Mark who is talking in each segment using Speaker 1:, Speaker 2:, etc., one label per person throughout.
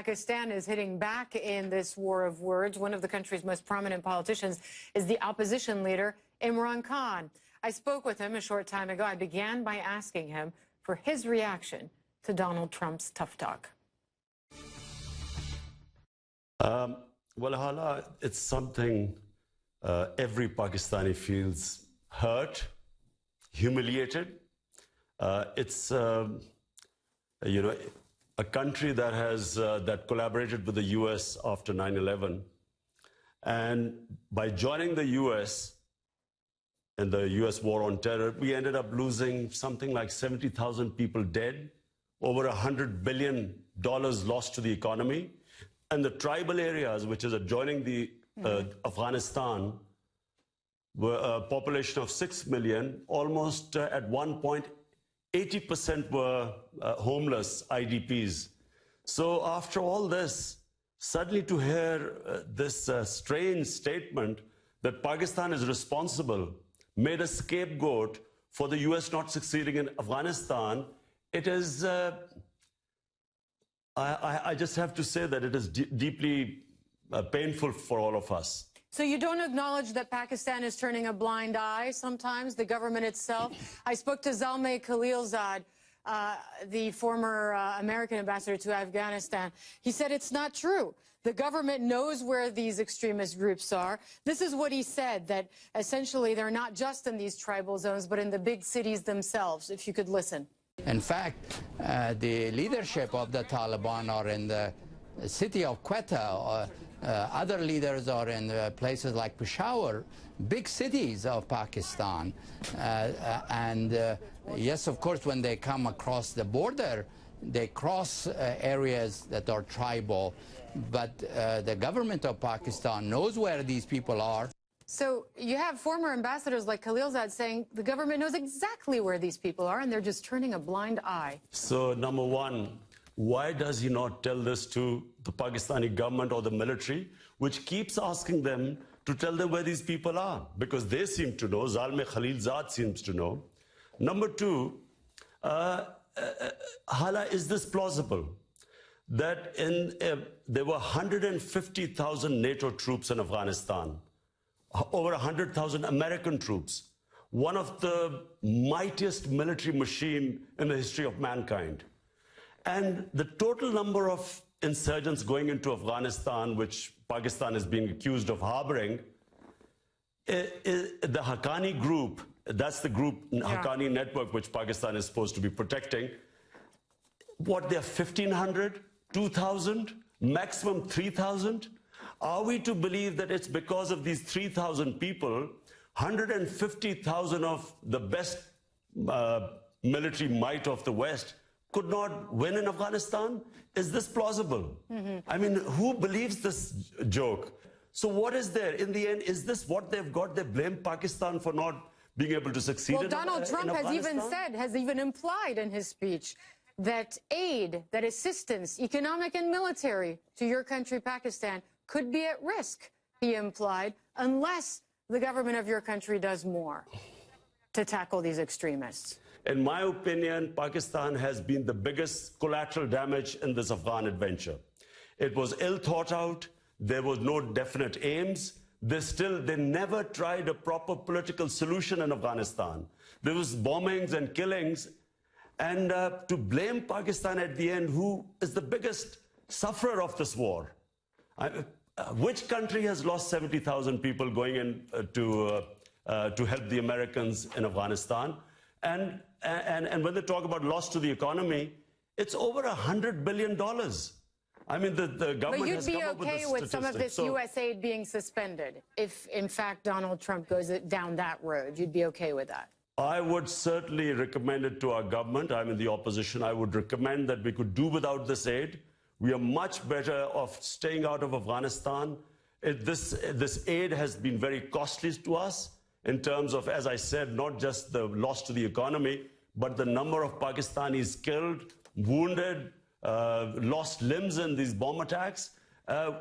Speaker 1: Pakistan is hitting back in this war of words. One of the country's most prominent politicians is the opposition leader, Imran Khan. I spoke with him a short time ago. I began by asking him for his reaction to Donald Trump's tough talk.
Speaker 2: Well, Hala, it's something every Pakistani feels hurt, humiliated. It's a country that has that collaborated with the U.S. after 9/11, and by joining the U.S. in the U.S. war on terror, we ended up losing something like 70,000 people dead, over $100 billion lost to the economy, and the tribal areas, which is adjoining the Afghanistan, were a population of 6 million, almost at one point 80% were homeless IDPs. So after all this, suddenly to hear this strange statement that Pakistan is responsible, made a scapegoat for the US not succeeding in Afghanistan, it is, I just have to say that it is deeply painful for all of us.
Speaker 1: So you don't acknowledge that Pakistan is turning a blind eye sometimes, the government itself? I spoke to Zalmay Khalilzad, the former American ambassador to Afghanistan. He said it's not true. The government knows where these extremist groups are. This is what he said, that essentially they're not just in these tribal zones, but in the big cities themselves, if you could listen.
Speaker 3: In fact, the leadership of the Taliban are in the city of Quetta, or other leaders are in places like Peshawar, big cities of Pakistan. Yes, of course, when they come across the border, they cross areas that are tribal, but the government of Pakistan knows where these people are.
Speaker 1: So you have former ambassadors like Khalilzad saying the government knows exactly where these people are and they're just turning a blind eye.
Speaker 2: So number one, why does he not tell this to the Pakistani government or the military, which keeps asking them to tell them where these people are? Because they seem to know, Zalmay Khalilzad seems to know. Number two, Hala, is this plausible? That there were 150,000 NATO troops in Afghanistan, over 100,000 American troops, one of the mightiest military machine in the history of mankind. And the total number of insurgents going into Afghanistan, which Pakistan is being accused of harboring, the Haqqani group, that's the group, Haqqani network, which Pakistan is supposed to be protecting, what, they're 1,500, 2,000, maximum 3,000? Are we to believe that it's because of these 3,000 people, 150,000 of the best military might of the West could not win in Afghanistan? Is this plausible? I mean, who believes this joke? So what is there? In the end, is this what they've got? They blame Pakistan for not being able to succeed in Afghanistan?
Speaker 1: Well, Donald Trump has even said, has even implied in his speech that aid, that assistance, economic and military, to your country, Pakistan, could be at risk, he implied, unless the government of your country does more to tackle these extremists.
Speaker 2: In my opinion, Pakistan has been the biggest collateral damage in this Afghan adventure. It was ill thought out. There was no definite aims. They never tried a proper political solution in Afghanistan. There was bombings and killings. And to blame Pakistan at the end, who is the biggest sufferer of this war? Which country has lost 70,000 people going in to help the Americans in Afghanistan? And when they talk about loss to the economy, it's over $100 billion. I mean, the government has come up with the statistics. But you'd be okay with some of this U.S. aid being suspended if, in fact, Donald Trump goes down that road? You'd be okay with that? I would certainly recommend it to our government. I'm in the opposition. I would recommend that we could do without this aid. We are much better off staying out of Afghanistan. This aid has been very costly to us in terms of, as I said, not just the loss to the economy, but the number of Pakistanis killed, wounded, lost limbs in these bomb attacks.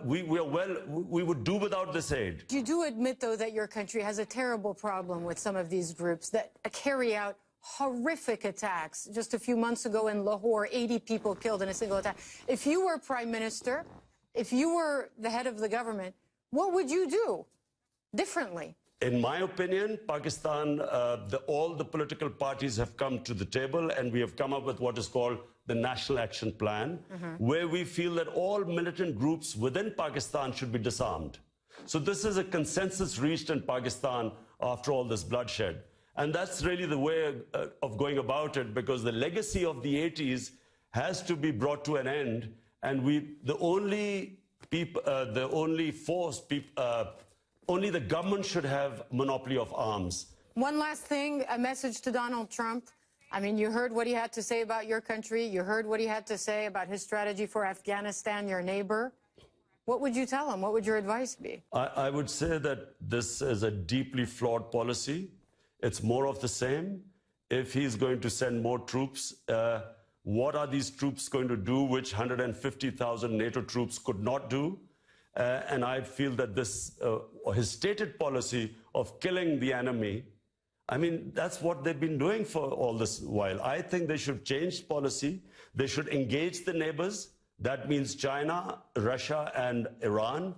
Speaker 2: We would do without this aid.
Speaker 1: You do admit, though, that your country has a terrible problem with some of these groups that carry out horrific attacks. Just a few months ago in Lahore, 80 people killed in a single attack. If you were prime minister, if you were the head of the government, what would you do differently?
Speaker 2: In my opinion, Pakistan, all the political parties have come to the table, and we have come up with what is called the National Action Plan, where we feel that all militant groups within Pakistan should be disarmed. So this is a consensus reached in Pakistan after all this bloodshed. And that's really the way of going about it, because the legacy of the 80s has to be brought to an end. And only the government should have monopoly of arms.
Speaker 1: One last thing, a message to Donald Trump. I mean, you heard what he had to say about your country. You heard what he had to say about his strategy for Afghanistan, your neighbor. What would you tell him? What would your advice be?
Speaker 2: I would say that this is a deeply flawed policy. It's more of the same. If he's going to send more troops, what are these troops going to do, which 150,000 NATO troops could not do? And I feel that his stated policy of killing the enemy, I mean, that's what they've been doing for all this while. I think they should change policy. They should engage the neighbors. That means China, Russia, and Iran.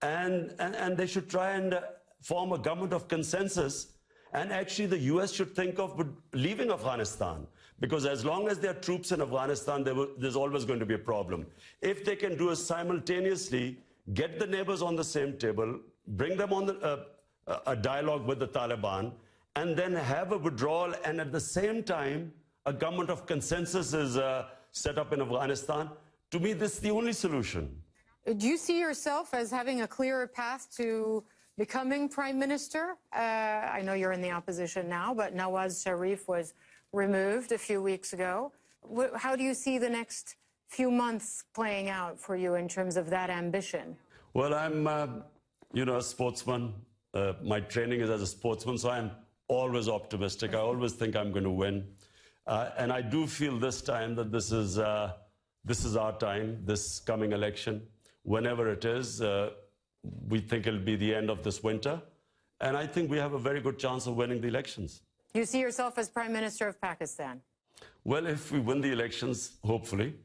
Speaker 2: And they should try and form a government of consensus. And actually, the US should think of leaving Afghanistan. Because as long as there are troops in Afghanistan, there's always going to be a problem. If they can do it simultaneously, get the neighbors on the same table, bring them on a dialogue with the Taliban, and then have a withdrawal, and at the same time, a government of consensus is set up in Afghanistan. To me, this is the only solution.
Speaker 1: Do you see yourself as having a clearer path to becoming prime minister? I know you're in the opposition now, but Nawaz Sharif was removed a few weeks ago. How do you see the next few months playing out for you in terms of that ambition?
Speaker 2: Well, I'm, a sportsman. My training is as a sportsman, so I'm always optimistic. I always think I'm going to win. And I do feel this time that this is our time, this coming election. Whenever it is, we think it'll be the end of this winter. And I think we have a very good chance of winning the elections.
Speaker 1: You see yourself as Prime Minister of Pakistan?
Speaker 2: Well, if we win the elections, hopefully.